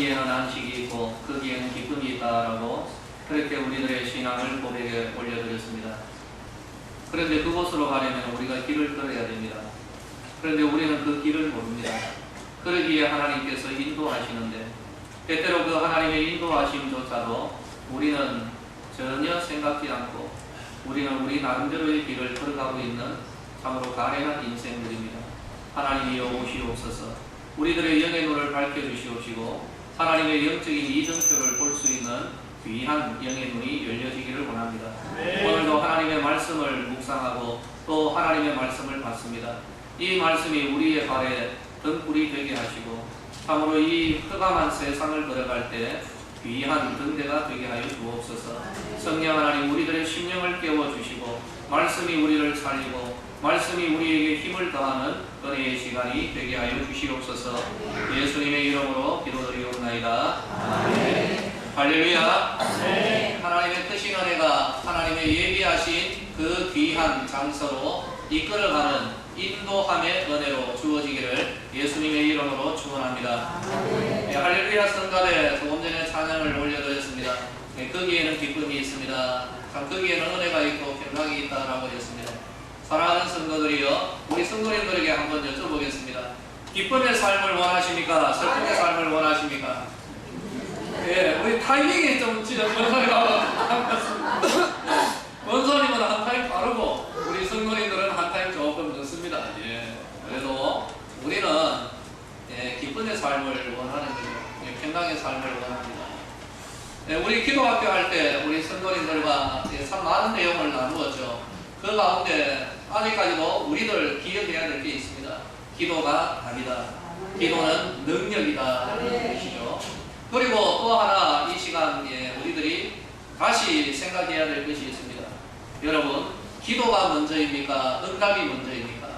거기에는 안식이 있고 거기에는 기쁨이 있다라고 그렇게 우리들의 신앙을 고백에 올려드렸습니다. 그런데 그곳으로 가려면 우리가 길을 걸어야 됩니다. 그런데 우리는 그 길을 모릅니다. 그러기에 하나님께서 인도하시는데 때때로 그 하나님의 인도하심조차도 우리는 전혀 생각지 않고 우리는 우리 나름대로의 길을 걸어가고 있는 참으로 가련한 인생들입니다. 하나님이여 오시옵소서. 우리들의 영의 눈을 밝혀주시옵시고 하나님의 영적인 이정표를 볼 수 있는 귀한 영의 눈이 열려지기를 원합니다. 오늘도 하나님의 말씀을 묵상하고 또 하나님의 말씀을 받습니다. 이 말씀이 우리의 발에 등불이 되게 하시고 참으로 이 흑암한 세상을 걸어갈 때 귀한 등대가 되게 하여 주옵소서. 성령 하나님 우리들의 심령을 깨워주시고 말씀이 우리를 살리고 말씀이 우리에게 힘을 더하는 은혜의 시간이 되게 하여 주시옵소서. 예수님의 이름으로 기도드리옵나이다. 아멘. 할렐루야. 아멘. 하나님의 크신 은혜가 하나님의 예비하신 그 귀한 장소로 이끌어가는 인도함의 은혜로 주어지기를 예수님의 이름으로 축원합니다. 네, 할렐루야 성가대 조금 전에 찬양을 올려드렸습니다. 네, 거기에는 기쁨이 있습니다. 참 거기에는 은혜가 있고 평강이 있다라고 했습니다. 사랑하는 성도들이여, 우리 성도님들에게 한번 여쭤보겠습니다. 기쁨의 삶을 원하십니까? 슬픔의 삶을 원하십니까? 예, 우리 타이밍이 좀 진짜 원소님은 한 타임 빠르고 우리 성도님들은 한 타임 조금 늦습니다. 예, 그래도 우리는 기쁨의 삶을 원하는 거죠. 평강의 삶을 원합니다. 예, 우리 기도학교 할 때 우리 성도님들과 참 많은 내용을 나누었죠. 그 가운데 아직까지도 우리들 기억해야 될 게 있습니다. 기도가 답이다. 기도는 능력이다. 라는 것이죠. 그리고 또 하나 이 시간에 우리들이 다시 생각해야 될 것이 있습니다. 여러분, 기도가 먼저입니까? 응답이 먼저입니까?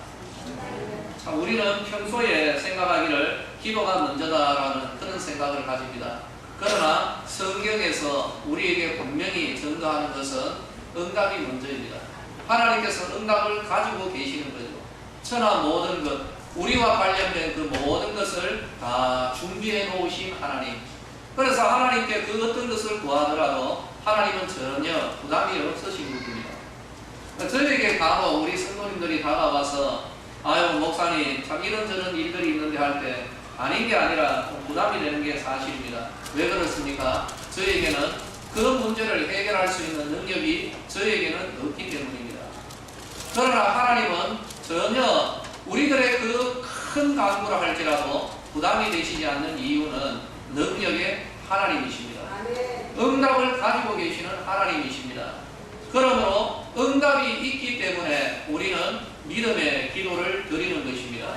참 우리는 평소에 생각하기를 기도가 먼저다라는 그런 생각을 가집니다. 그러나 성경에서 우리에게 분명히 증거하는 것은 응답이 먼저입니다. 하나님께서 응답을 가지고 계시는 거죠. 천하 모든 것, 우리와 관련된 그 모든 것을 다 준비해 놓으신 하나님. 그래서 하나님께 그 어떤 것을 구하더라도 하나님은 전혀 부담이 없으신 분입니다. 저에게 간혹 우리 성도님들이 다가와서 아유 목사님 참 이런저런 일들이 있는데 할 때 아닌 게 아니라 좀 부담이 되는 게 사실입니다. 왜 그렇습니까? 저에게는 그 문제를 해결할 수 있는 능력이 저에게는 없기 때문입니다. 그러나 하나님은 전혀 우리들의 그 큰 간구를 할지라도 부담이 되시지 않는 이유는 능력의 하나님이십니다. 응답을 가지고 계시는 하나님이십니다. 그러므로 응답이 있기 때문에 우리는 믿음의 기도를 드리는 것입니다.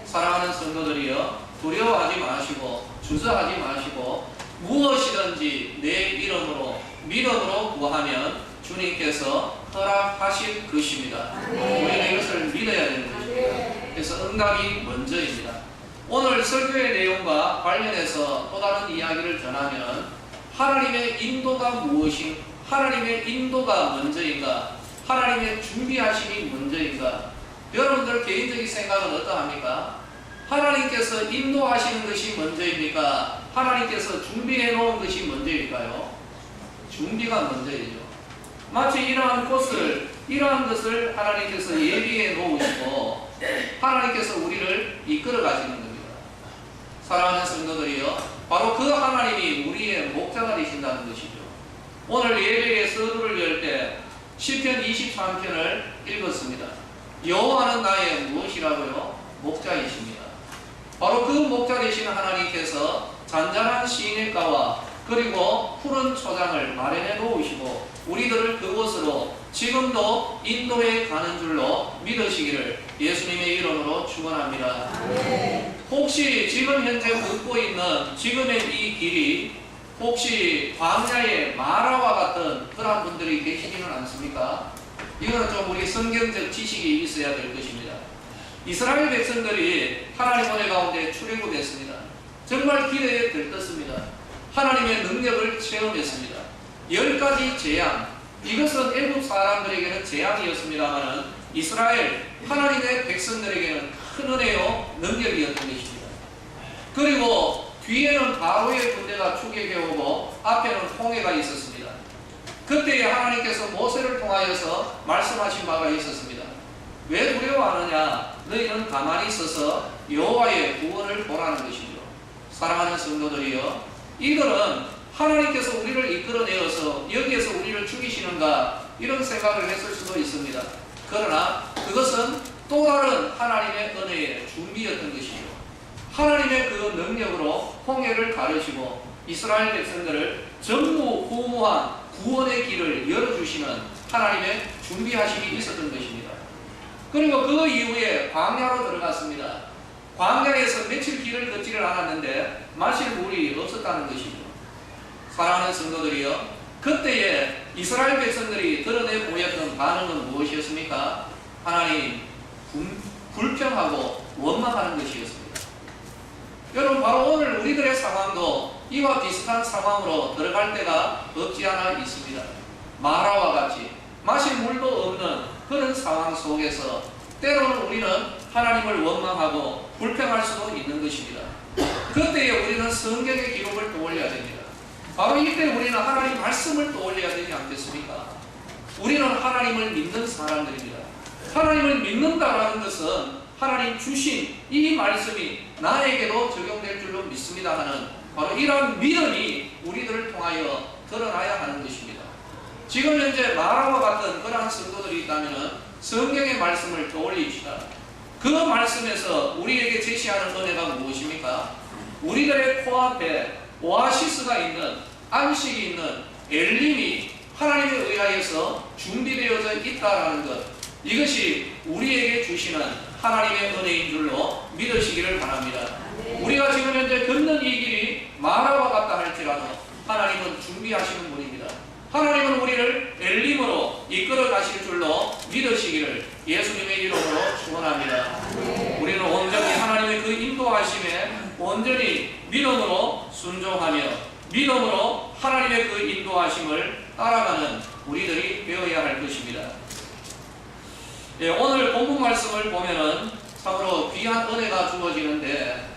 사랑하는 성도들이여, 두려워하지 마시고 주저하지 마시고 무엇이든지 내 이름으로 믿음으로 구하면 주님께서 허락하실 것입니다. 우리는 이것을 믿어야 되는 것입니다. 그래서 응답이 먼저입니다. 오늘 설교의 내용과 관련해서 또 다른 이야기를 전하면 하나님의 인도가 무엇인가? 하나님의 인도가 먼저인가? 하나님의 준비하심이 먼저인가? 여러분들 개인적인 생각은 어떠합니까? 하나님께서 인도하시는 것이 먼저입니까? 하나님께서 준비해 놓은 것이 먼저일까요? 준비가 먼저이죠. 마치 이러한 것을 하나님께서 예비해 놓으시고 하나님께서 우리를 이끌어 가시는 겁니다. 사랑하는 성도들이여, 바로 그 하나님이 우리의 목자가 되신다는 것이죠. 오늘 예배의 서두를 열 때 시편 23편을 읽었습니다. 여호와는 나의 무엇이라고요? 목자이십니다. 바로 그 목자 되시는 하나님께서 잔잔한 시냇가와 그리고 푸른 초장을 마련해 놓으시고 우리들을 그곳으로 지금도 인도해 가는 줄로 믿으시기를 예수님의 이름으로 축원합니다. 혹시 지금 현재 걷고 있는 지금의 이 길이 혹시 광야의 마라와 같은 그런 분들이 계시지는 않습니까? 이거는 좀 우리 성경적 지식이 있어야 될 것입니다. 이스라엘 백성들이 하나님 은혜 가운데 출애굽했습니다. 정말 기대에 들떴습니다. 하나님의 능력을 체험했습니다. 10가지 재앙, 이것은 애국 사람들에게는 재앙이었습니다만 이스라엘 하나님의 백성들에게는 큰 은혜요 능력이었던 것입니다. 그리고 뒤에는 바로의 군대가 추격해 오고 앞에는 홍해가 있었습니다. 그때에 하나님께서 모세를 통하여서 말씀하신 바가 있었습니다. 왜 두려워하느냐? 너희는 가만히 있어서 여호와의 구원을 보라는 것이죠. 사랑하는 성도들이여, 이들은 하나님께서 우리를 이끌어내어서 여기에서 우리를 죽이시는가 이런 생각을 했을 수도 있습니다. 그러나 그것은 또 다른 하나님의 은혜의 준비였던 것이죠. 하나님의 그 능력으로 홍해를 가르시고 이스라엘 백성들을 전무후무한 구원의 길을 열어주시는 하나님의 준비하심이 있었던 것입니다. 그리고 그 이후에 광야로 들어갔습니다. 광야에서 며칠 길을 걷지를 않았는데 마실 물이 없었다는 것이죠. 사랑하는 성도들이여, 그때에 이스라엘 백성들이 드러내 보였던 반응은 무엇이었습니까? 하나님, 불평하고 원망하는 것이었습니다. 여러분, 바로 오늘 우리들의 상황도 이와 비슷한 상황으로 들어갈 때가 없지 않아 있습니다. 마라와 같이 마실 물도 없는 그런 상황 속에서 때로는 우리는 하나님을 원망하고 불평할 수도 있는 것입니다. 그때에 우리는 성경의 기록을 떠올려야 됩니다. 바로 이때 우리는 하나님 말씀을 떠올려야 되지 않겠습니까? 우리는 하나님을 믿는 사람들입니다. 하나님을 믿는다라는 것은 하나님 주신 이 말씀이 나에게도 적용될 줄로 믿습니다 하는 바로 이러한 믿음이 우리들을 통하여 드러나야 하는 것입니다. 지금 현재 마라와 같은 그러한 성도들이 있다면 성경의 말씀을 떠올립시다. 그 말씀에서 우리에게 제시하는 은혜가 무엇입니까? 우리들의 코앞에 오아시스가 있는, 안식이 있는 엘림이 하나님에 의하여서 준비되어져 있다는 것, 이것이 우리에게 주시는 하나님의 은혜인 줄로 믿으시기를 바랍니다. 우리가 지금 현재 걷는 이 길이 마라와 같다 할지라도 하나님은 준비하시는 분입니다. 하나님은 우리를 엘림으로 이끌어 가실 줄로 믿으시기를 예수님의 이름으로 축원합니다. 우리는 온전히 하나님의 그 인도하심에 온전히 믿음으로 순종하며 믿음으로 하나님의 그 인도하심을 따라가는 우리들이 되어야 할 것입니다. 오늘 본문 말씀을 보면은 참으로 귀한 은혜가 주어지는데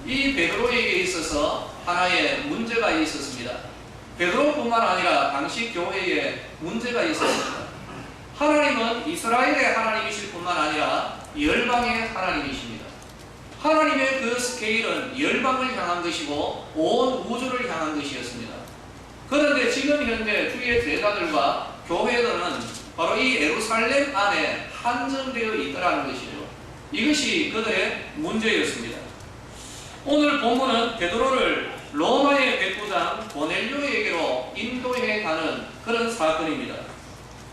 이 베드로에게 있어서 하나의 문제가 있었습니다. 베드로뿐만 아니라 당시 교회에 문제가 있었습니다. 하나님은 이스라엘의 하나님이실 뿐만 아니라 열방의 하나님이십니다. 하나님의 그 스케일은 열방을 향한 것이고 온 우주를 향한 것이었습니다. 그런데 지금 현재 주의 제자들과 교회들은 바로 이 예루살렘 안에 한정되어 있더라는 것이죠. 이것이 그들의 문제였습니다. 오늘 본문은 베드로를 로마의 백부장 고넬료에게로 인도해 가는 그런 사건입니다.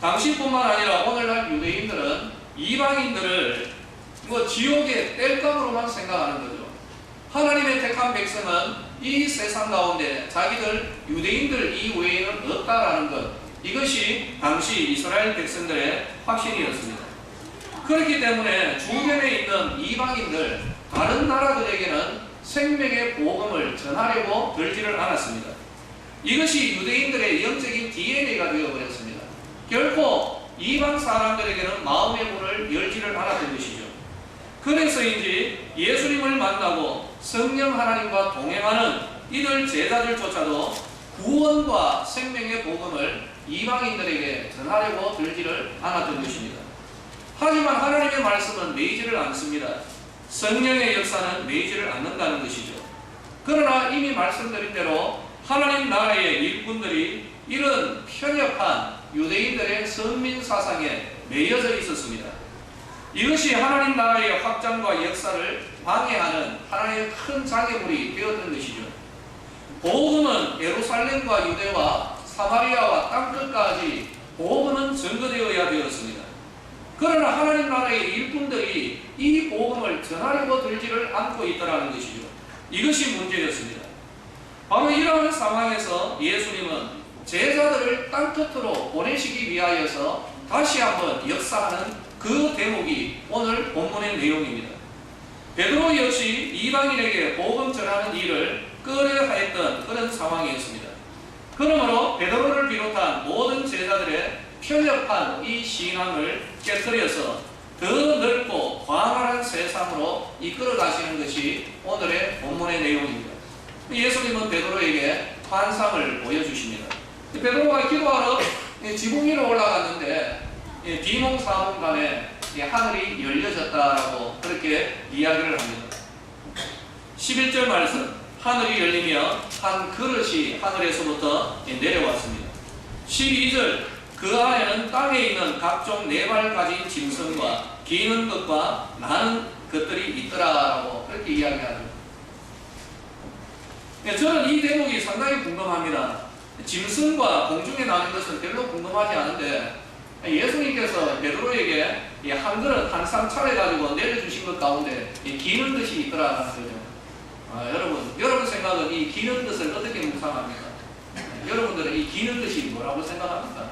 당시뿐만 아니라 오늘날 유대인들은 이방인들을 지옥의 땔감으로만 생각하는 거죠. 하나님의 택한 백성은 이 세상 가운데 자기들 유대인들 이외에는 없다라는 것, 이것이 당시 이스라엘 백성들의 확신이었습니다. 그렇기 때문에 주변에 있는 이방인들, 다른 나라들에게는 생명의 복음을 전하려고 들지를 않았습니다. 이것이 유대인들의 영적인 DNA가 되어버렸습니다. 결코 이방 사람들에게는 마음의 문을 열지를 않았던 것이죠. 그래서인지 예수님을 만나고 성령 하나님과 동행하는 이들 제자들조차도 구원과 생명의 복음을 이방인들에게 전하려고 들지를 않았던 것입니다. 하지만 하나님의 말씀은 매이지를 않습니다. 성령의 역사는 매이지를 않는다는 것이죠. 그러나 이미 말씀드린 대로 하나님 나라의 일꾼들이 이런 편협한 유대인들의 선민 사상에 매여져 있었습니다. 이것이 하나님 나라의 확장과 역사를 방해하는 하나의 큰 장애물이 되었던 것이죠. 복음은 예루살렘과 유대와 사마리아와 땅끝까지 복음은 전거되어야 되었습니다. 그러나 하나님 나라의 일꾼들이 이 복음을 전하려고 들지를 않고 있더라는 것이죠. 이것이 문제였습니다. 바로 이러한 상황에서 예수님은 제자들을 땅끝으로 보내시기 위하여서 다시 한번 역사하는 그 대목이 오늘 본문의 내용입니다. 베드로 역시 이방인에게 복음 전하는 일을 끌어하였던 그런 상황이었습니다. 그러므로 베드로를 비롯한 모든 제자들의 편협한 이 신앙을 깨뜨려서 더 넓고 광활한 세상으로 이끌어 가시는 것이 오늘의 본문의 내용입니다. 예수님은 베드로에게 환상을 보여주십니다. 베드로가 기도하러 지붕 위로 올라갔는데 비몽사몽간에 하늘이 열려졌다라고 그렇게 이야기를 합니다. 11절 말씀, 하늘이 열리며 한 그릇이 하늘에서부터 내려왔습니다. 12절, 그 안에는 땅에 있는 각종 네 발 가진 짐승과 기는 것과 나는 것들이 있더라라고 그렇게 이야기하죠. 저는 이 대목이 상당히 궁금합니다. 짐승과 공중에 나는 것은 별로 궁금하지 않은데 예수님께서 베드로에게 한 그릇 한 상 차려가지고 내려주신 것 가운데 기는 것이 있더라는 거죠. 여러분 생각은 이 기는 것을 어떻게 묵상합니까? 여러분들은 이 기는 것이 뭐라고 생각합니까?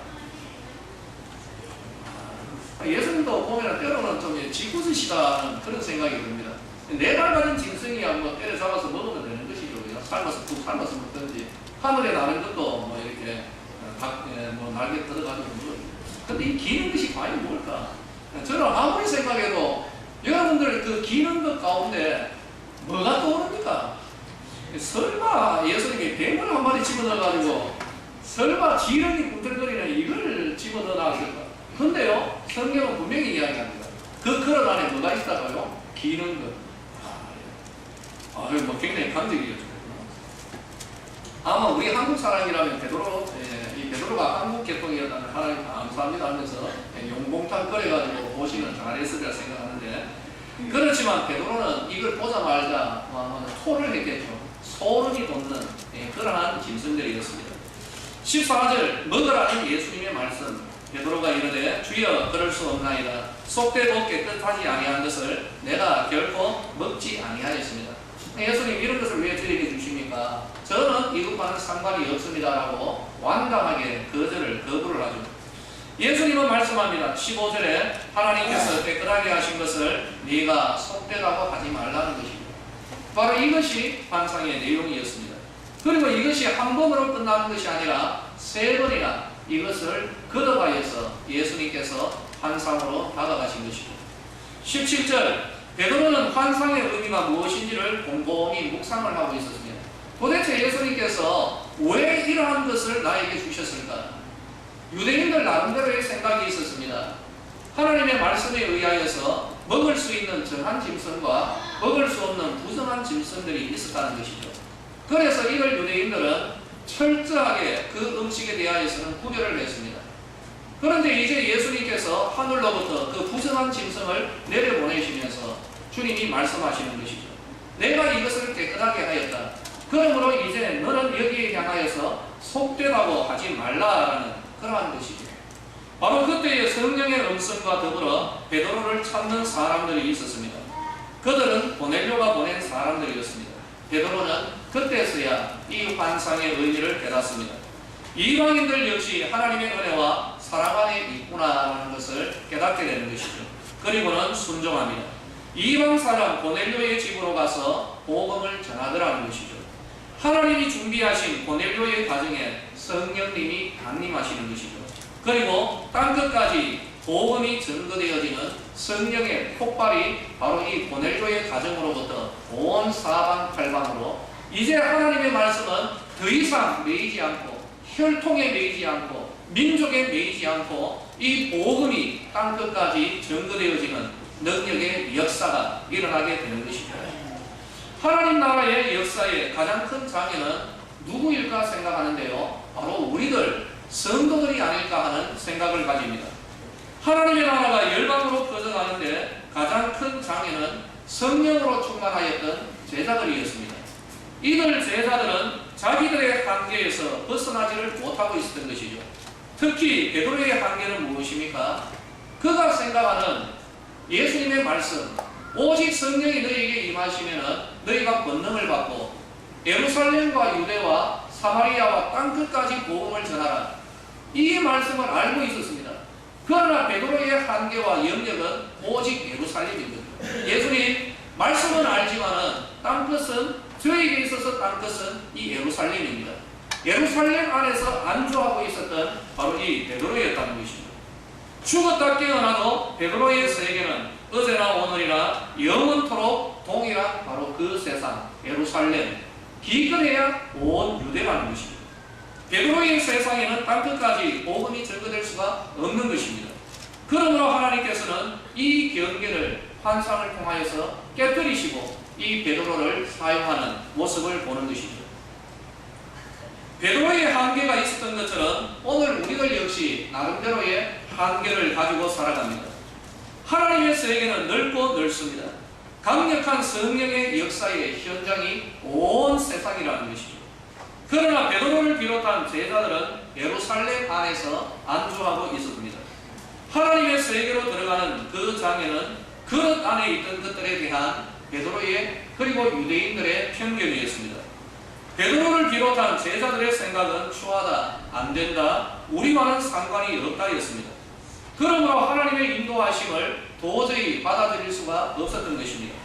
예수님도 보면 때로는 좀 짓궂으시다는 그런 생각이 듭니다. 네 발 가진 짐승이야 뭐 때려 잡아서 먹으면 되는 것이죠. 그냥 삶아서 푹 삶아서 먹든지 하늘에 나는 것도 뭐 이렇게 뭐 날개 뜯어가지고 먹어요. 근데 이 기는 것이 과연 뭘까? 저는 아무리 생각해도 여러분들 그 기는 것 가운데 뭐가 떠오릅니까? 설마 예수님이 뱀을 한 마리 집어넣어가지고 설마 지렁이 꿈틀거리는 이걸 집어넣어놨을까? 근데요, 성경은 분명히 이야기합니다. 그 그릇 안에 뭐가 있다고요? 기는 것. 뭐 굉장히 감격이었죠. 아마 우리 한국 사람이라면 이 베드로가 한국 개통이었다면 하나님 감사합니다 하면서 용봉탕 끓여가지고 보시면 잘했으리라 생각하는데, 그렇지만 베드로는 이걸 보자마자 토를 했겠죠. 소름이 돋는 그러한 짐승들이었습니다. 14절, 먹으라는 예수님의 말씀. 베드로가 이르되 주여 그럴 수 없나이다. 속되고 깨끗하지 아니한 것을 내가 결코 먹지 아니하였습니다. 예수님 이런 것을 왜 저에게 주십니까? 저는 이것과는 상관이 없습니다라고 완강하게 거부를 하죠. 예수님은 말씀합니다. 15절에 하나님께서 깨끗하게 하신 것을 네가 속되다고 하지 말라는 것입니다. 바로 이것이 환상의 내용이었습니다. 그리고 이것이 한 번으로 끝나는 것이 아니라 세 번이나 이것을 거듭하여서 예수님께서 환상으로 다가가신 것이고, 17절, 베드로는 환상의 의미가 무엇인지를 곰곰이 묵상을 하고 있었습니다. 도대체 예수님께서 왜 이러한 것을 나에게 주셨을까? 유대인들 나름대로의 생각이 있었습니다. 하나님의 말씀에 의하여서 먹을 수 있는 정한 짐승과 먹을 수 없는 부정한 짐승들이 있었다는 것이죠. 그래서 이걸 유대인들은 철저하게 그 음식에 대하여서는 구별을 했습니다. 그런데 이제 예수님께서 하늘로부터 그 부정한 짐승을 내려보내시면서 주님이 말씀하시는 것이죠. 내가 이것을 깨끗하게 하였다. 그러므로 이제 너는 여기에 향하여서 속되다고 하지 말라라는 그러한 것이죠. 바로 그때의 성령의 음성과 더불어 베드로를 찾는 사람들이 있었습니다. 그들은 고넬료가 보낸 사람들이었습니다. 베드로는 그때서야 이 환상의 의미를 깨닫습니다. 이방인들 역시 하나님의 은혜와 사랑 안에 있구나라는 것을 깨닫게 되는 것이죠. 그리고는 순종합니다. 이방 사람 고넬료의 집으로 가서 복음을 전하더라는 것이죠. 하나님이 준비하신 고넬료의 가정에 성령님이 강림하시는 것이죠. 그리고 땅끝까지 복음이 전거되어지는 성령의 폭발이 바로 이 고넬료의 가정으로부터 온 사방팔방으로 이제 하나님의 말씀은 더 이상 매이지 않고 혈통에 매이지 않고 민족에 매이지 않고 이 복음이 땅끝까지 전거되어지는 능력의 역사가 일어나게 되는 것입니다. 하나님 나라의 역사의 가장 큰 장애는 누구일까 생각하는데요, 바로 우리들 성도들이 아닐까 하는 생각을 가집니다. 하나님의 나라가 열방으로 퍼져가는데 가장 큰 장애는 성령으로 충만하였던 제자들이었습니다. 이들 제자들은 자기들의 한계에서 벗어나지를 못하고 있었던 것이죠. 특히 베드로의 한계는 무엇입니까? 그가 생각하는 예수님의 말씀, 오직 성령이 너희에게 임하시면 너희가 권능을 받고 예루살렘과 유대와 사마리아와 땅끝까지 복음을 전하라. 이 말씀을 알고 있었습니다. 그러나 베드로의 한계와 영역은 오직 예루살렘입니다. 예수님 말씀은 알지만은 땅끝은 저에게 있어서 땅끝은 이 예루살렘입니다. 예루살렘 안에서 안주하고 있었던 바로 이 베드로였다는 것입니다. 죽었다 깨어나도 베드로의 세계는 어제나 오늘이나 영원토록 동일한 바로 그 세상 예루살렘, 기근해야 온 유대라는 것입니다. 베드로의 세상에는 땅끝까지 복음이 전거될 수가 없는 것입니다. 그러므로 하나님께서는 이 경계를 환상을 통하여서 깨뜨리시고 이 베드로를 사용하는 모습을 보는 것입니다. 베드로의 한계가 있었던 것처럼 오늘 우리들 역시 나름대로의 한계를 가지고 살아갑니다. 하나님의 세계는 넓고 넓습니다. 강력한 성령의 역사의 현장이 온 세상이라는 것이죠. 그러나 베드로를 비롯한 제자들은 예루살렘 안에서 안주하고 있었습니다. 하나님의 세계로 들어가는 그 장에는 그릇 안에 있던 것들에 대한 베드로의 그리고 유대인들의 편견이었습니다. 베드로를 비롯한 제자들의 생각은 추하다, 안된다, 우리와는 상관이 없다였습니다. 그러므로 하나님의 인도하심을 도저히 받아들일 수가 없었던 것입니다.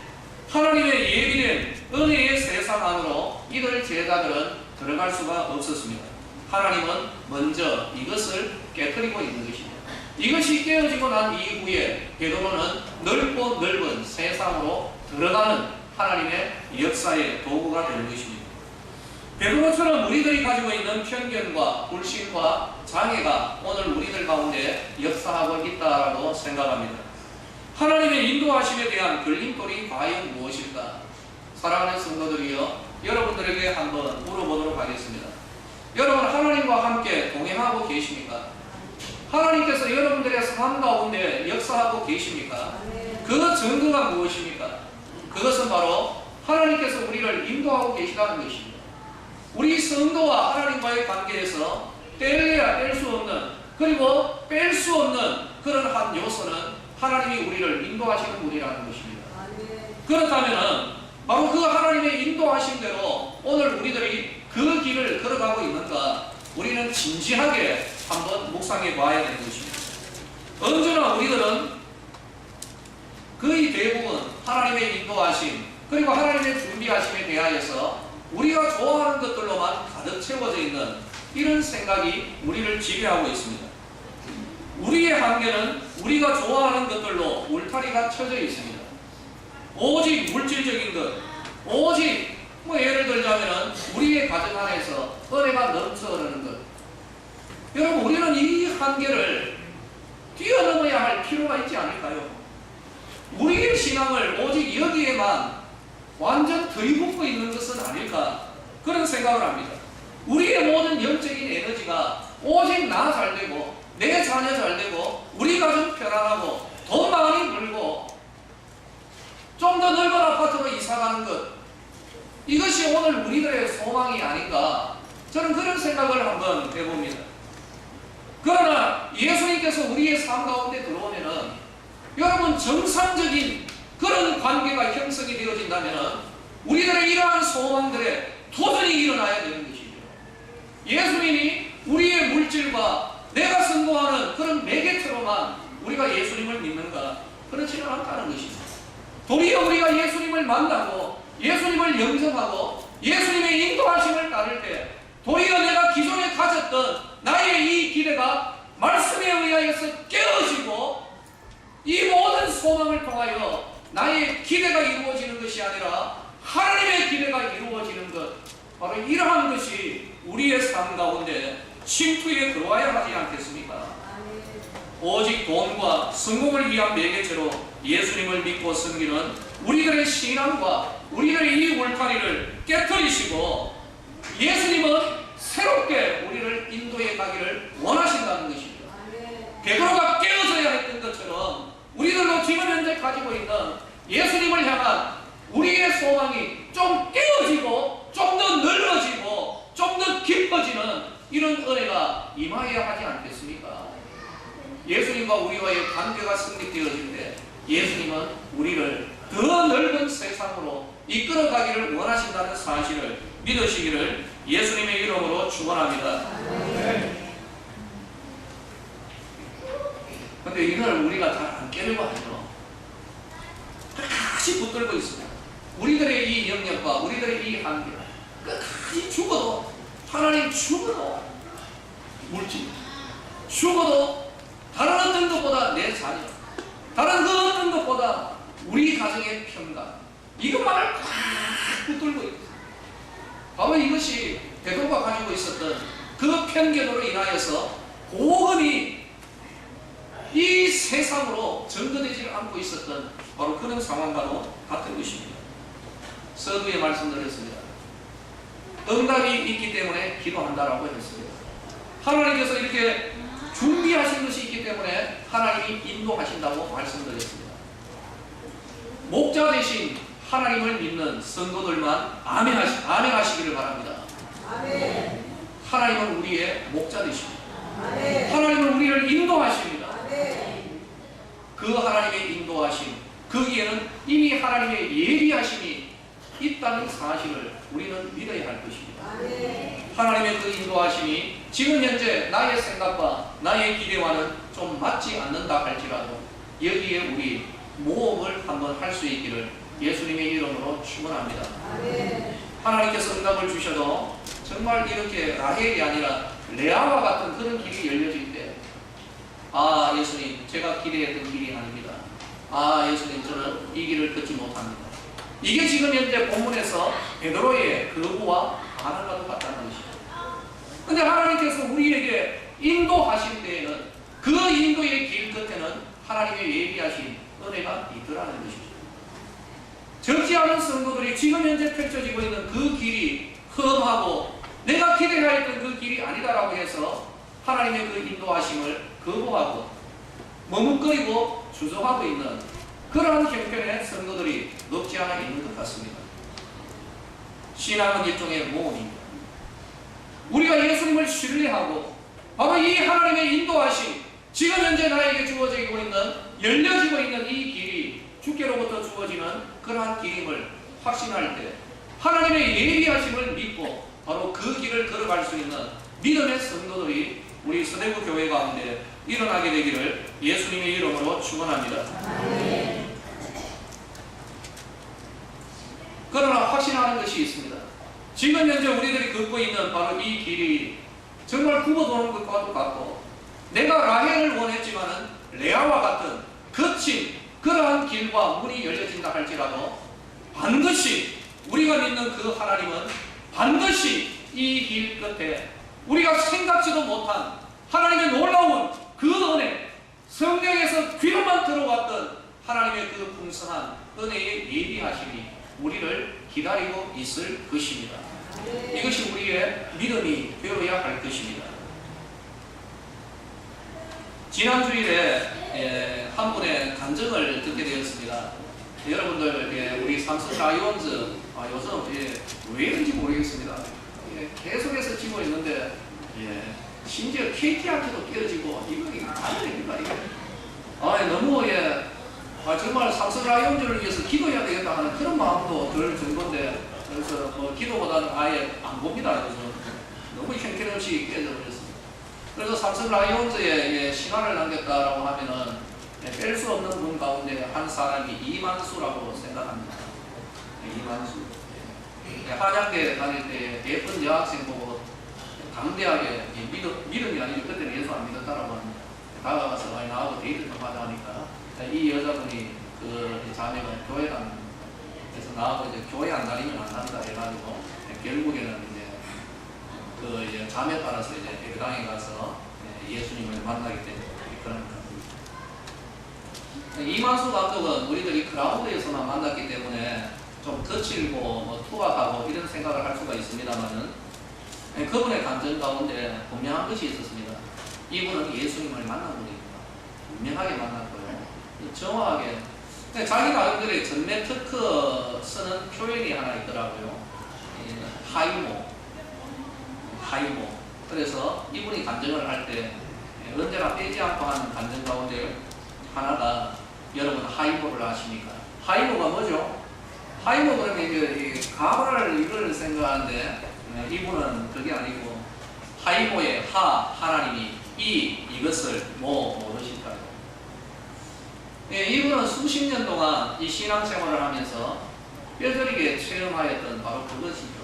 하나님의 예비된 은혜의 세상 안으로 이들 제자들은 들어갈 수가 없었습니다. 하나님은 먼저 이것을 깨뜨리고 있는 것입니다. 이것이 깨어지고 난 이후에 베드로는 넓고 넓은 세상으로 들어가는 하나님의 역사의 도구가 되는 것입니다. 베드로처럼 우리들이 가지고 있는 편견과 불신과 장애가 오늘 우리들 가운데 역사하고 있다라고 생각합니다. 하나님의 인도하심에 대한 걸림돌이 과연 무엇일까? 사랑하는 성도들이여, 여러분들에게 한번 물어보도록 하겠습니다. 여러분 하나님과 함께 동행하고 계십니까? 하나님께서 여러분들의 삶 가운데 역사하고 계십니까? 그 증거가 무엇입니까? 그것은 바로 하나님께서 우리를 인도하고 계시다는 것입니다. 우리 성도와 하나님과의 관계에서 뗄래야 뗄 수 없는, 그리고 뺄 수 없는 그런 한 요소는 하나님이 우리를 인도하시는 분이라는 것입니다. 그렇다면 바로 그 하나님의 인도하심대로 오늘 우리들이 그 길을 걸어가고 있는가, 우리는 진지하게 한번 묵상해 봐야 되는 것입니다. 언제나 우리들은 거의 대부분 하나님의 인도하심 그리고 하나님의 준비하심에 대하여서 우리가 좋아하는 것들로만 가득 채워져 있는 이런 생각이 우리를 지배하고 있습니다. 우리의 한계는 우리가 좋아하는 것들로 울타리가 쳐져 있습니다. 오직 물질적인 것, 오직 예를 들자면 우리의 가정 안에서 은혜가 넘쳐 흐르는 것. 여러분, 우리는 이 한계를 뛰어넘어야 할 필요가 있지 않을까요? 우리의 신앙을 오직 여기에만 완전 들이붓고 있는 것은 아닐까, 그런 생각을 합니다. 우리의 모든 영적인 에너지가 오직 나 잘되고 내 자녀 잘되고 우리 가정 편안하고 돈 많이 벌고 좀 더 넓은 아파트로 이사가는 것, 이것이 오늘 우리들의 소망이 아닌가, 저는 그런 생각을 한번 해봅니다. 그러나 예수님께서 우리의 삶 가운데 들어오면은 여러분 정상적인 그런 관계가 형성이 되어진다면 우리들의 이러한 소망들에 도전이 일어나야 되는 것이죠. 예수님이 우리의 물질과 내가 선도하는 그런 매개체로만 우리가 예수님을 믿는가? 그렇지는 않다는 것입니다. 도리어 우리가 예수님을 만나고 예수님을 영접하고 예수님의 인도하심을 따를 때 도리어 내가 기존에 가졌던 나의 이 기대가 말씀에 의하여서 깨어지고 이 모든 소망을 통하여 나의 기대가 이루어지는 것이 아니라 하나님의 기대가 이루어지는 것, 바로 이러한 것이 우리의 삶 가운데 침투에 들어와야 하지 않겠습니까? 오직 돈과 성공을 위한 매개체로 예수님을 믿고 섬기는 우리들의 신앙과 우리들의 이 울타리를 깨뜨리시고 예수님은 새롭게 우리를 인도해 가기를 원하신다는 것입니다. 베드로가 깨어져야 했던 것처럼 우리들도 지금 현재 가지고 있는 예수님을 향한 우리의 소망이 좀 깨어지고 좀 더 넓어지고 좀 더 깊어지는 이런 은혜가 임하여야 하지 않겠습니까? 예수님과 우리와의 관계가 성립되어질 때 예수님은 우리를 더 넓은 세상으로 이끌어가기를 원하신다는 사실을 믿으시기를 예수님의 이름으로 축원합니다. 그런데 이걸 우리가 잘 안 깨려고 하죠. 끝까지 붙들고 있습니다. 우리들의 이 영역과 우리들의 이 한계, 끝까지 죽어도, 하나님 죽어도 물질, 죽어도 다른 어떤 것보다 내 자녀, 다른 그 어떤 것보다 우리 가정의 평강, 이것만을 꽉 붙들고 있습니다. 바로 이것이 베드로가 가지고 있었던 그 편견으로 인하여서 복음이 이 세상으로 전거되지 않고 있었던 바로 그런 상황과도 같은 것입니다. 서두에 말씀드렸습니다. 응답이 있기 때문에 기도한다라고 했습니다. 하나님께서 이렇게 준비하신 것이 있기 때문에 하나님이 인도하신다고 말씀드렸습니다. 목자 대신 하나님을 믿는 성도들만 아멘하시기를 바랍니다. 아멘. 하나님은 우리의 목자 되십니다. 아멘. 하나님은 우리를 인도하십니다. 아멘. 그 하나님의 인도하심, 거기에는 이미 하나님의 예비하심이 있다는 사실을 우리는 믿어야 할 것입니다. 아멘. 하나님의 그 인도하심이 지금 현재 나의 생각과 나의 기대와는 좀 맞지 않는다 할지라도 여기에 우리 모험을 한번 할 수 있기를 예수님의 이름으로 축원합니다. 아멘. 하나님께서 응답을 주셔도 정말 이렇게 라헬이 아니라 레아와 같은 그런 길이 열려질 때, 아 예수님 제가 기대했던 길이 아닙니다. 아 예수님 저는 이 길을 걷지 못합니다. 이게 지금 현재 본문에서 베드로의 거부와 반응과도 같다는 것입니다. 그런데 하나님께서 우리에게 인도하실 때에는 그 인도의 길 끝에는 하나님의 예비하신 은혜가 있더라는 것이죠. 적지 않은 성도들이 지금 현재 펼쳐지고 있는 그 길이 험하고 내가 기대하였던 그 길이 아니다라고 해서 하나님의 그 인도하심을 거부하고 머뭇거리고 주저하고 있는 그러한 형편의 성도들이 없지 않아 있는 것 같습니다. 신앙은 일종의 모험입니다. 우리가 예수님을 신뢰하고 바로 이 하나님의 인도하심, 지금 현재 나에게 주어지고 있는, 열려지고 있는 이 길이 주께로부터 주어지는 그러한 길임을 확신할 때 하나님의 예비하심을 믿고 바로 그 길을 걸어갈 수 있는 믿음의 성도들이 우리 서대구 교회 가운데 일어나게 되기를 예수님의 이름으로 축원합니다. 그러나 확신하는 것이 있습니다. 지금 현재 우리들이 걷고 있는 바로 이 길이 정말 굽어도는 것과도 같고 내가 라헬을 원했지만은 레아와 같은 거친 그러한 길과 문이 열려진다 할지라도 반드시 우리가 믿는 그 하나님은 반드시 이 길 끝에 우리가 생각지도 못한 하나님의 놀라운 그 은혜, 성령에서 귀로만 들어왔던 하나님의 그 풍성한 은혜의 예비하심이 우리를 기다리고 있을 것입니다. 이것이 우리의 믿음이 되어야 할 것입니다. 지난 주일에 한 분의 간증을 듣게 되었습니다. 여러분들 우리 삼성 라이온즈 요즘 왜 이런지 모르겠습니다. 계속해서 지고 있는데 심지어 KT한테도 깨어지고 이거 아닙니까 이게? 너무 정말 삼성 라이온즈를 위해서 기도해야 되겠다 하는 그런 마음도 들 정도인데 그래서 기도보다는 아예 안 봅니다. 요즘 너무 형편없이 깨져 버렸습니다. 그래서 삼성 라이온즈에 신화를 남겼다라고 하면은 뺄 수 없는 분 가운데 한 사람이 이만수라고 생각합니다. 이만수. 한양대 다닐 때 예쁜 여학생 보고 강대하게 믿음이 아니죠. 그때는 예수 안 믿었다라고 합니다. 다가가서 나하고 데이트 좀 하자 하니까 이 여자분이 그 자매가 교회 다닙니다. 그래서 나하고 이제 교회 안 다니면 안 한다 해가지고 결국에는 이제 자매 따라서 이제 예배당에 가서 예수님을 만나게 된 그런 겁니다. 이만수 감독은 우리들이 그라운드에서만 만났기 때문에 좀 거칠고 투박하고 이런 생각을 할 수가 있습니다만은 그분의 감정 가운데 분명한 것이 있었습니다. 이분은 예수님을 만난 분입니다. 분명하게 만났고요. 정확하게 자기 나름대로 전매 특허 쓰는 표현이 하나 있더라고요. 하이모. 그래서 이분이 간증을 할 때 언제나 빼지 않고 하는 간증 가운데 하나가 여러분 하이모를 아십니까? 하이모가 뭐죠? 하이모 그러면 이게 가발 이걸 생각하는데 이분은 그게 아니고 하이모의 하나님이 이것을 모르실까요? 이분은 수십 년 동안 이 신앙생활을 하면서 뼈저리게 체험하였던 바로 그것이죠.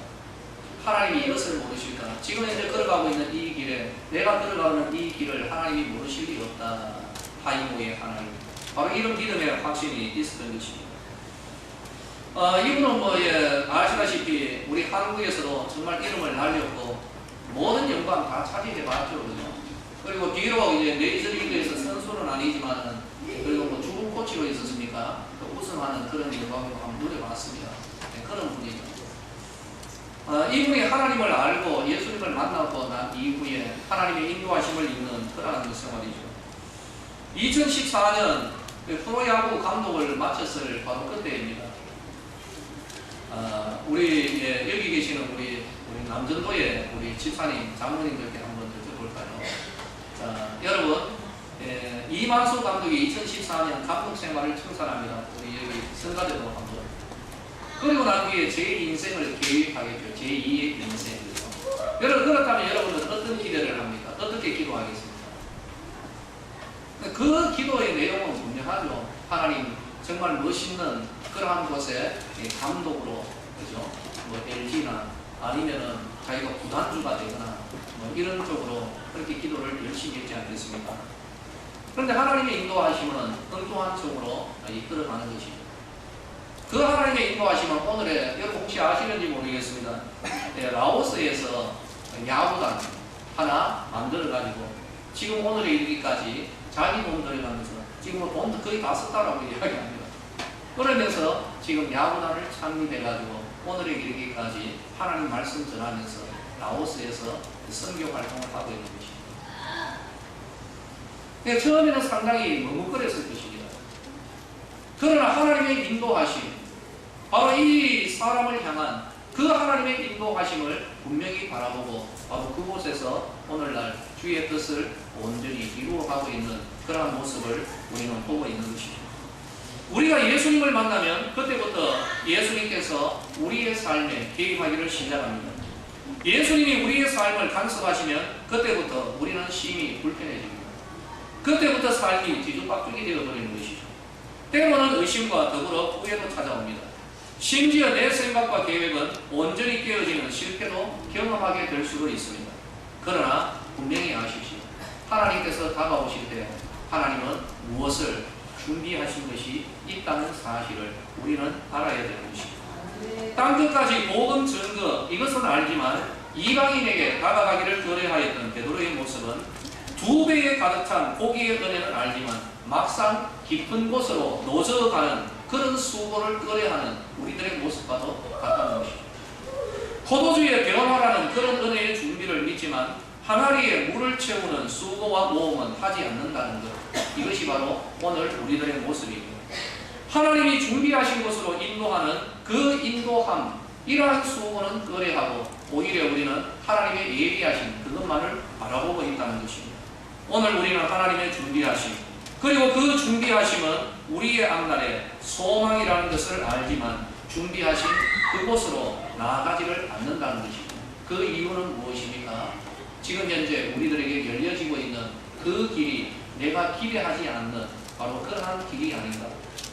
하나님이 이것을 모르실까? 지금 현재 걸어가고 있는 이 길에 내가 걸어가는 이 길을 하나님이 모르실 리 없다. 하이모의 하나님. 바로 이런 믿음의 확신이 있었던 것입니다. 이분은 뭐, 예, 아시다시피 우리 한국에서도 정말 이름을 날렸고 모든 영광 다 차지해봤죠. 그죠? 그리고 비록 이제 메이저리그에서 선수는 아니지만은 그리고 뭐 주루 코치로 있었으니까 또 우승하는 그런 영광도 한번 누려봤습니다. 네, 그런 분이죠. 이분이 하나님을 알고 예수님을 만나고 난 이후에 하나님의 인도하심을 입는 그러한 생활이죠. 2014년 프로야구 감독을 마쳤을 바로 그때입니다. 우리 여기 계시는 우리 남전도의 우리 집사님, 장로님들께 한번 여쭤볼까요? 자, 여러분, 이만수 감독이 2014년 감독 생활을 청산합니다. 우리 여기 성가대로 한번. 그리고 난 뒤에 제 인생을 계획하겠죠. 제2의 인생이죠. 여러분, 그렇다면 여러분은 어떤 기대를 합니까? 어떻게 기도하겠습니까? 그 기도의 내용은 분명하죠. 하나님 정말 멋있는 그러한 곳에 감독으로, 그죠? 뭐 LG나 아니면은 자기가 구단주가 되거나 뭐 이런 쪽으로 그렇게 기도를 열심히 했지 않겠습니까? 그런데 하나님의 인도하심은 엉뚱한 쪽으로 이끌어가는 것이죠. 그 하나님의 인도하심은 오늘의, 여러분 혹시 아시는지 모르겠습니다. 라오스에서 야구단 하나 만들어가지고 지금 오늘에 이르기까지 자기 돈 들여가면서 지금 돈도 거의 다 썼다라고 이야기합니다. 그러면서 지금 야구단을 창립해가지고 오늘에 이르기까지 하나님 말씀 전하면서 라오스에서 선교 활동을 하고 있는 것입니다. 처음에는 상당히 머뭇거렸을 것입니다. 그러나 하나님의 인도하심, 바로 이 사람을 향한 그 하나님의 인도하심을 분명히 바라보고 바로 그곳에서 오늘날 주의 뜻을 온전히 이루어가고 있는 그러한 모습을 우리는 보고 있는 것이죠. 우리가 예수님을 만나면 그때부터 예수님께서 우리의 삶에 개입하기를 시작합니다. 예수님이 우리의 삶을 간섭하시면 그때부터 우리는 심히 불편해집니다. 그때부터 삶이 뒤죽박죽이 되어버리는 것이죠. 때로는 의심과 더불어 후회도 찾아옵니다. 심지어 내 생각과 계획은 온전히 깨어지는 실패도 경험하게 될 수도 있습니다. 그러나 분명히 아십시오. 하나님께서 다가오실 때 하나님은 무엇을 준비하신 것이 있다는 사실을 우리는 알아야 되는 것입니다. 땅끝까지 복음 증거, 이것은 알지만 이방인에게 다가가기를 거래하였던 베드로의 모습은 2배에 가득 찬 고기의 은혜는 알지만 막상 깊은 곳으로 노져가는 그런 수고를 거래하는 우리들의 모습과도 같다는 것입니다. 포도주의 변화라는 그런 은혜의 준비를 믿지만 항아리에 물을 채우는 수고와 모험은 하지 않는다는 것, 이것이 바로 오늘 우리들의 모습입니다. 하나님이 준비하신 곳으로 인도하는 그 인도함, 이러한 수고는 거래하고 오히려 우리는 하나님의 예비하신 그것만을 바라보고 있다는 것입니다. 오늘 우리는 하나님의 준비하심, 그리고 그 준비하심은 우리의 앞날에 소망이라는 것을 알지만 준비하신 그곳으로 나아가지를 않는다는 것입니다. 그 이유는 무엇입니까? 지금 현재 우리들에게 열려지고 있는 그 길이 내가 기대하지 않는 바로 그러한 길이 아닌가,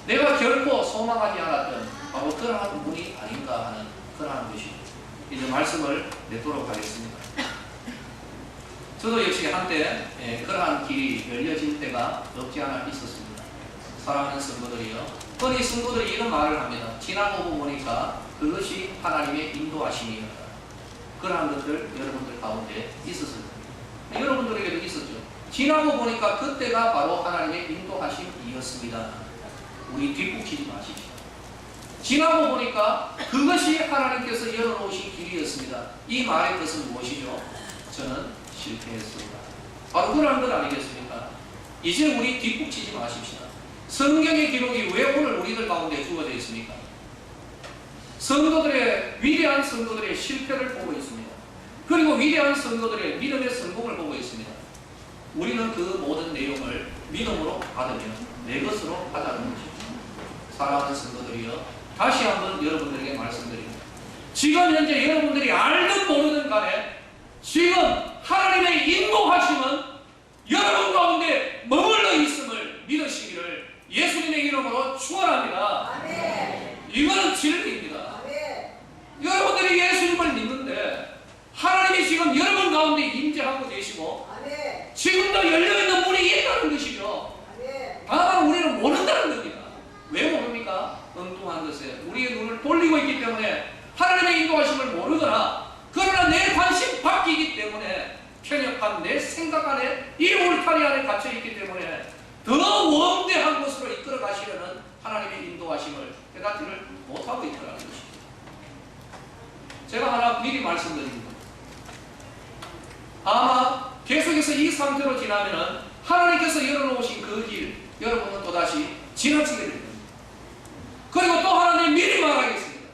내가 결코 소망하지 않았던 바로 그러한 문이 아닌가 하는 그러한 것입니다. 이제 말씀을 맺도록 하겠습니다. 저도 역시 한때 그러한 길이 열려질 때가 없지 않아 있었습니다. 사랑하는 성도들이요, 흔히 성도들이 이런 말을 합니다. 지나고 보니까 그것이 하나님의 인도하심이었다. 그러한 것들 여러분들 가운데 있었을 겁니다. 여러분들에게도 있었죠. 지나고 보니까 그때가 바로 하나님의 인도하심이었습니다. 우리 뒷북치지 마십시오. 지나고 보니까 그것이 하나님께서 열어놓으신 길이었습니다. 이 말의 뜻은 무엇이죠? 저는 실패했습니다. 바로 그러한 것 아니겠습니까? 이제 우리 뒷북치지 마십시다. 성경의 기록이 왜 오늘 우리들 가운데 주어져 있습니까? 성도들의, 위대한 성도들의 실패를 보고 있습니다. 그리고 위대한 성도들의 믿음의 성공을 보고 있습니다. 우리는 그 모든 내용을 믿음으로 받으며 내 것으로 하자는 것입니다. 사랑하는 성도들이여, 다시 한번 여러분들에게 말씀드립니다. 지금 현재 여러분들이 알든 모르든 간에 지금 하나님의 인도하심은 여러분 가운데 머물러 있음을 믿으시기를 예수님의 이름으로 축원합니다. 아멘. 이거는 진리입니다. 아멘. 여러분들이 예수님을 믿는데 하나님이 지금 여러분 가운데 임재하고 계시고 아멘. 지금도 열려있는 문이 있다는 것이죠. 아멘. 다만 우리는 모른다는 겁니다. 왜 모릅니까? 엉뚱한 것에 우리의 눈을 돌리고 있기 때문에 하나님의 인도하심을 모르거나, 그러나 내 관심 바뀌기 때문에 편협한 내 생각 안에, 이 울타리 안에 갇혀 있기 때문에 더 원대한 곳으로 이끌어 가시려는 하나님의 인도하심을 깨닫지를 못하고 있더라는 것입니다. 제가 하나 미리 말씀드립니다. 아마 계속해서 이 상태로 지나면은 하나님께서 열어놓으신 그 길, 여러분은 또다시 지나치게 될 겁니다. 그리고 또 하나님 미리 말하겠습니다.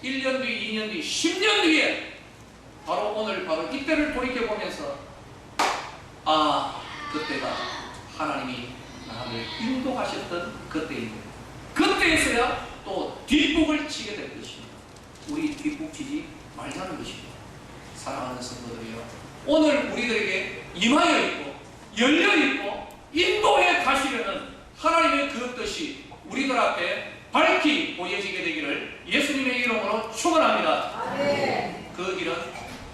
1년 뒤, 2년 뒤, 10년 뒤에 바로 오늘 바로 이때를 돌이켜보면서, 아, 그때가 하나님이 나를 인도하셨던 그때인데, 그때에서야 또 뒷북을 치게 될 것입니다. 우리 뒷북 치지 말자는 것입니다. 사랑하는 성도들이여, 오늘 우리들에게 임하여 있고 열려 있고 인도해 가시려는 하나님의 그 뜻이 우리들 앞에 밝히 보여지게 되기를 예수님의 이름으로 축원합니다. 아멘. 그 길은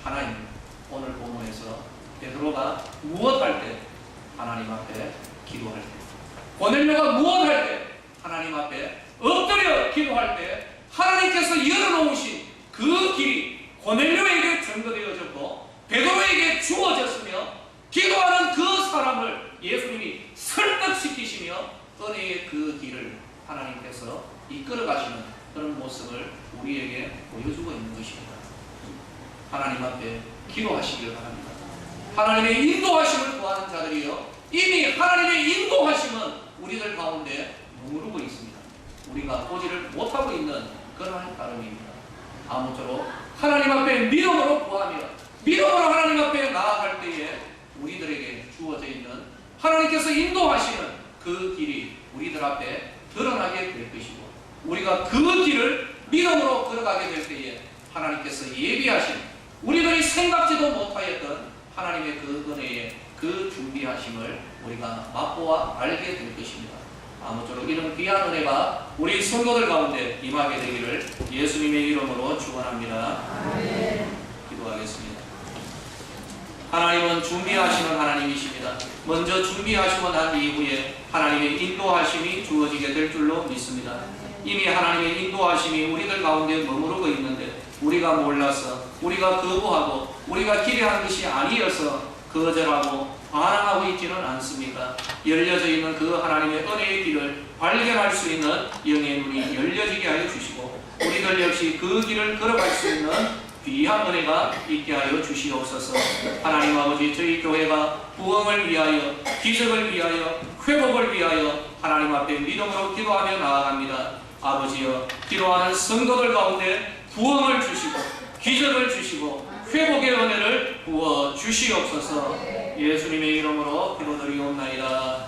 하나님입니다. 오늘 본문에서 베드로가 무엇할 때? 하나님 앞에 기도할 때. 고넬료가 무엇할 때? 하나님 앞에 엎드려 기도할 때 하나님께서 열어놓으신 그 길이 고넬료에게 전거되어졌고 베드로에게 주어졌으며, 기도하는 그 사람을 예수님이 설득시키시며 은혜의 그 길을 하나님께서 이끌어 가시는 그런 모습을 우리에게 보여주고 있는 것입니다. 하나님 앞에 기도하시기를 바랍니다. 하나님의 인도하심을 구하는 자들이요, 이미 하나님의 인도하심은 우리들 가운데 머무르고 있습니다. 우리가 보지를 못하고 있는 그러한 따름입니다. 아무쪼록 하나님 앞에 믿음으로 구하며 믿음으로 하나님 앞에 나아갈 때에 우리들에게 주어져 있는 하나님께서 인도하시는 그 길이 우리들 앞에 드러나게 될 것이고, 우리가 그 길을 믿음으로 걸어가게 될 때에 하나님께서 예비하신, 우리들이 생각지도 못하였던 하나님의 그 은혜의 그 준비하심을 우리가 맛보아 알게 될 것입니다. 아무쪼록 이런 귀한 은혜가 우리 성도들 가운데 임하게 되기를 예수님의 이름으로 축원합니다. 기도하겠습니다. 하나님은 준비하시는 하나님이십니다. 먼저 준비하시고 난 이후에 하나님의 인도하심이 주어지게 될 줄로 믿습니다. 이미 하나님의 인도하심이 우리들 가운데 머무르고 있는데 우리가 몰라서, 우리가 거부하고, 우리가 기대한 것이 아니어서 거절하고 반항하고 있지는 않습니까? 열려져 있는 그 하나님의 은혜의 길을 발견할 수 있는 영의 눈이 열려지게 하여 주시고, 우리들 역시 그 길을 걸어갈 수 있는 귀한 은혜가 있게 하여 주시옵소서. 하나님 아버지, 저희 교회가 부흥을 위하여, 기적을 위하여, 회복을 위하여 하나님 앞에 믿음으로 기도하며 나아갑니다. 아버지여, 기도하는 성도들 가운데 부흥을 주시고 기적을 주시고 회복의 은혜를 부어 주시옵소서. 예수님의 이름으로 기도드리옵나이다.